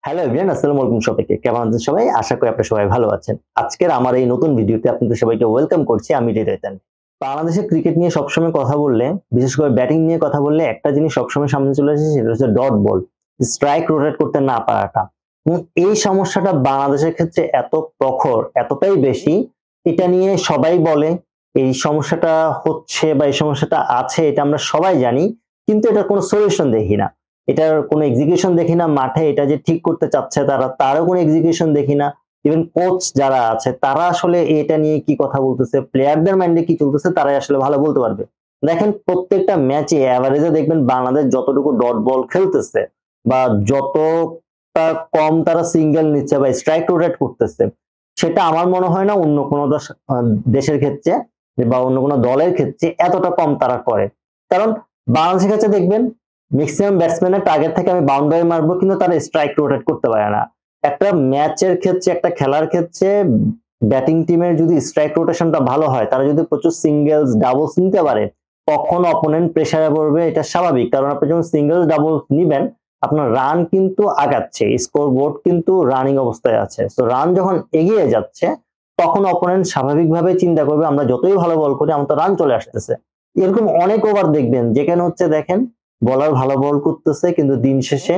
Hello everyone, আসসালামু আলাইকুম সবাইকে। কেমন আছেন সবাই? আশা করি আপনারা সবাই ভালো আছেন। আজকের আমার এই নতুন ভিডিওতে আপনাদের সবাইকে ওয়েলকাম করছি। আমি হৃদয় তানভীর। বাংলাদেশের ক্রিকেট নিয়ে সবসময় কথা বললে, বিশেষ করে ব্যাটিং নিয়ে কথা বললে একটা জিনিস সবসময় সামনে চলে আসে, সেটা হচ্ছে ডট বল। স্ট্রাইক রোটেট করতে না পারাটা। এবং এই সমস্যাটা বাংলাদেশের ক্ষেত্রে এত প্রখর, এতটাই বেশি, এটা নিয়ে সবাই বলে এই সমস্যাটা হচ্ছে বা এই সমস্যাটা আছে, এটা আমরা সবাই জানি, কিন্তু এটার কোনো সলিউশন দেখি না। এটার কোনো এক্সিকিউশন দেখি না মাঠে। এটা যে ঠিক করতে চাচ্ছে তারও কোনো এক্সিকিউশন দেখি না। ইভেন কোচ যারা আছে তারা আসলে এটা নিয়ে কি কথা বলতেছে, প্লেয়ারদের মাইন্ডে কি চলতেছে, তারাই আসলে ভালো বলতে পারবে। দেখেন প্রত্যেকটা ম্যাচে এভারেজে দেখবেন বাংলাদেশ যতটুকু ডট বল খেলতেছে বা যতটা কম তারা সিঙ্গেল নিচ্ছে বা স্ট্রাইক রোটেট করতেছে, সেটা আমার মনে হয় না অন্য কোনো দেশের ক্ষেত্রে বা অন্য কোনো দলের ক্ষেত্রে এতটা কম তারা করে। কারণ বাংলাদেশের কাছে দেখবেন ম্যাক্সিমাম ব্যাটসম্যানের টার্গেট থেকে আমি বাউন্ডারি মারবো, কিন্তু তারা স্ট্রাইক রোটেট করতে পারে না। একটা ম্যাচের ক্ষেত্রে, একটা খেলার ক্ষেত্রে ব্যাটিং টিমের যদি স্ট্রাইক রোটেশনটা ভালো হয়, তারা যদি প্রচুর সিঙ্গেলস ডাবলস নিতে পারে, তখন অপোনেন্ট প্রেসারে পড়বে। এটা স্বাভাবিক, কারণ আপনি যখন সিঙ্গেলস ডাবলস নিবেন, আপনার রান কিন্তু আগাচ্ছে, স্কোর বোর্ড কিন্তু রানিং অবস্থায় আছে। তো রান যখন এগিয়ে যাচ্ছে, তখন অপোনেন্ট স্বাভাবিকভাবে চিন্তা করবে আমরা যতই ভালো বল করি আমার তো রান চলে আসতেছে। এরকম অনেক ওভার দেখবেন যেখানে হচ্ছে দেখেন বলার ভালো বল করতেছে, কিন্তু দিন শেষে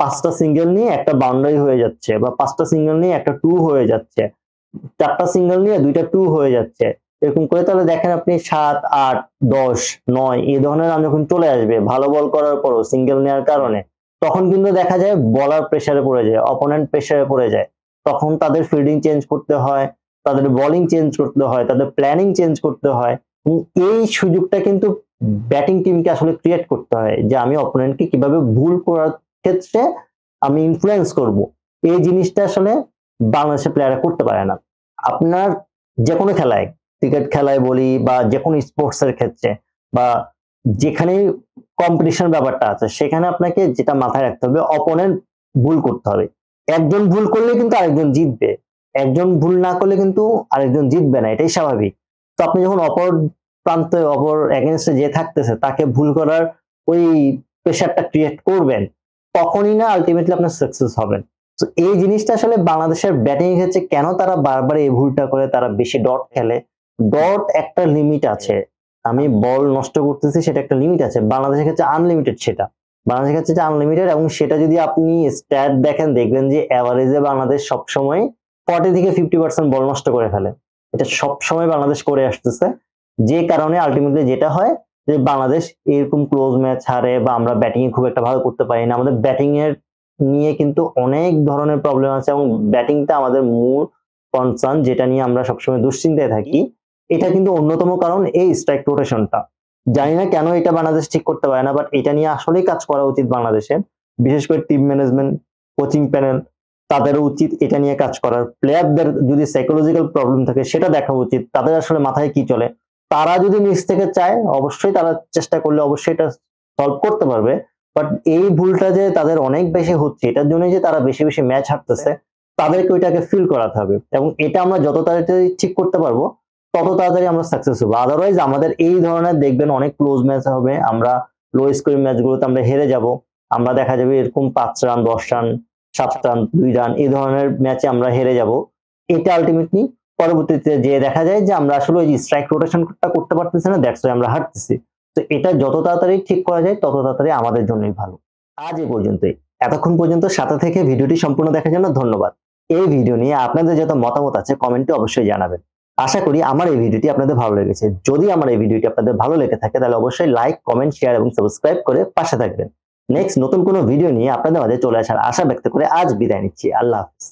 5টা সিঙ্গেল নিয়ে একটা বাউন্ডারি হয়ে যাচ্ছে, বা 5টা সিঙ্গেল নিয়ে একটা টু হয়ে যাচ্ছে, 4টা সিঙ্গেল নিয়ে 2টা টু হয়ে যাচ্ছে। এরকম করে তাহলে দেখেন আপনি 7, 8, 10, 9 এই ধরনের রান যখন চলে আসবে ভালো বল করার পরও সিঙ্গেল নেওয়ার কারণে, তখন কিন্তু দেখা যায় বলার প্রেসারে পড়ে যায়, অপোনেন্ট প্রেসারে পড়ে যায়। তখন তাদের ফিল্ডিং চেঞ্জ করতে হয়, তাদের বোলিং চেঞ্জ করতে হয়, তাদের প্ল্যানিং চেঞ্জ করতে হয়। এই সুযোগটা কিন্তু ব্যাটিং টিমকে আসলে ক্রিয়েট করতে হয়, যে আমি অপোনেন্টকে কিভাবে ভুল করার ক্ষেত্রে আমি ইনফ্লুয়েন্স করব। এই জিনিসটা আসলে বাংলাদেশের প্লেয়াররা করতে পারে না। আপনার যে কোনো খেলায়, ক্রিকেট খেলায় বলি বা যে কোনো স্পোর্টস এর ক্ষেত্রে বা যেখানে কম্পিটিশন ব্যাপারটা আছে, সেখানে আপনাকে যেটা মাথায় রাখতে হবে, অপোনেন্ট ভুল করতে হবে। একজন ভুল করলে কিন্তু আরেকজন জিতবে, একজন ভুল না করলে কিন্তু আরেকজন জিতবে না, এটাই স্বাভাবিক। তো আপনি যখন অপর প্রান্তে, অপর এগেইনস্টে যে থাকতেছে তাকে ভুল করার ওই প্রেশারটা ক্রিয়েট করবেন, তখনই না আলটিমেটলি আপনার সাকসেস হবেন। তো এই জিনিসটা আসলে বাংলাদেশের ব্যাটিং এর ক্ষেত্রে কেন তারা বারবার এই ভুলটা করে, তারা বেশি ডট খেলে। ডট একটা লিমিট আছে, আমি বল নষ্ট করতেছি সেটা একটা লিমিট আছে। বাংলাদেশের ক্ষেত্রে আনলিমিটেড, সেটা বাংলাদেশের ক্ষেত্রে আনলিমিটেড। এবং সেটা যদি আপনি স্ট্যাট দেখেন, দেখবেন যে এভারেজে বাংলাদেশ সবসময় 40 থেকে 50% বল নষ্ট করে ফেলে। এটা সবসময় বাংলাদেশ করে আসতেছে, যে কারণে আলটিমেটলি যেটা হয় যে বাংলাদেশ এরকম ক্লোজ ম্যাচ হারে বা আমরা ব্যাটিং এ খুব একটা ভালো করতে পারি না। আমাদের ব্যাটিং এর নিয়ে কিন্তু অনেক ধরনের প্রবলেম আছে, এবং ব্যাটিংটা আমাদের মূল কনসার্ন, যেটা নিয়ে আমরা সবসময় দুশ্চিন্তায় থাকি। এটা কিন্তু অন্যতম কারণ এই স্ট্রাইক রোটেশনটা। জানি না কেন এটা বাংলাদেশ ঠিক করতে পারে না, বাট এটা নিয়ে আসলেই কাজ করা উচিত বাংলাদেশের। বিশেষ করে টিম ম্যানেজমেন্ট, কোচিং প্যানেল, তাদেরও উচিত এটা নিয়ে কাজ করার। প্লেয়ারদের যদি সাইকোলজিক্যাল প্রবলেম থাকে সেটা দেখা উচিত, তাদের আসলে মাথায় কি চলে। তারা যদি নিজ থেকে চায়, অবশ্যই তারা চেষ্টা করলে অবশ্যই এটা সলভ করতে পারবে। বাট এই ভুলটা যে তাদের অনেক বেশি হচ্ছে, এটার জন্য যে তারা বেশি বেশি ম্যাচ হারতেছে, তাদেরকে ওইটাকে ফিল করাতে হবে। এবং এটা আমরা যত তাড়াতাড়ি ঠিক করতে পারবো, তত তাড়াতাড়ি আমরা সাকসেস হবো। আদারওয়াইজ আমাদের এই ধরনের দেখবেন অনেক ক্লোজ ম্যাচ হবে, আমরা লো স্কোরিং ম্যাচগুলোতে আমরা হেরে যাব। আমরা দেখা যাবে এরকম 5 রান, 10 রান, 7 রান, 2 রান এই ধরনের ম্যাচে আমরা হেরে যাব। এটা আলটিমেটলি পরবর্তীতে যে দেখা যায় যে আমরা আসলে ওই স্ট্রাইক রোটেশনটা করতে পারতেছি না, দ্যাটস ওয়াই আমরা হারতেছি। তো এটা যত তাড়াতাড়ি ঠিক করা যায় তত তাড়াতাড়ি আমাদের জন্যই ভালো। আজ এই পর্যন্তই। এতক্ষণ পর্যন্ত সাথে থেকে ভিডিওটি সম্পূর্ণ দেখার জন্য ধন্যবাদ। এই ভিডিও নিয়ে আপনাদের যত মতামত আছে কমেন্টে অবশ্যই জানাবেন। আশা করি আমার এই ভিডিওটি আপনাদের ভালো লেগেছে। যদি আমার এই ভিডিওটি আপনাদের ভালো লেগে থাকে, তাহলে অবশ্যই লাইক, কমেন্ট, শেয়ার এবং সাবস্ক্রাইব করে পাশে থাকবেন। নেক্সট নতুন কোনো ভিডিও নিয়ে আপনাদের মাঝে চলে আসার আশা ব্যক্ত করে আজ বিদায় নিচ্ছি। আল্লাহ হাফেজ।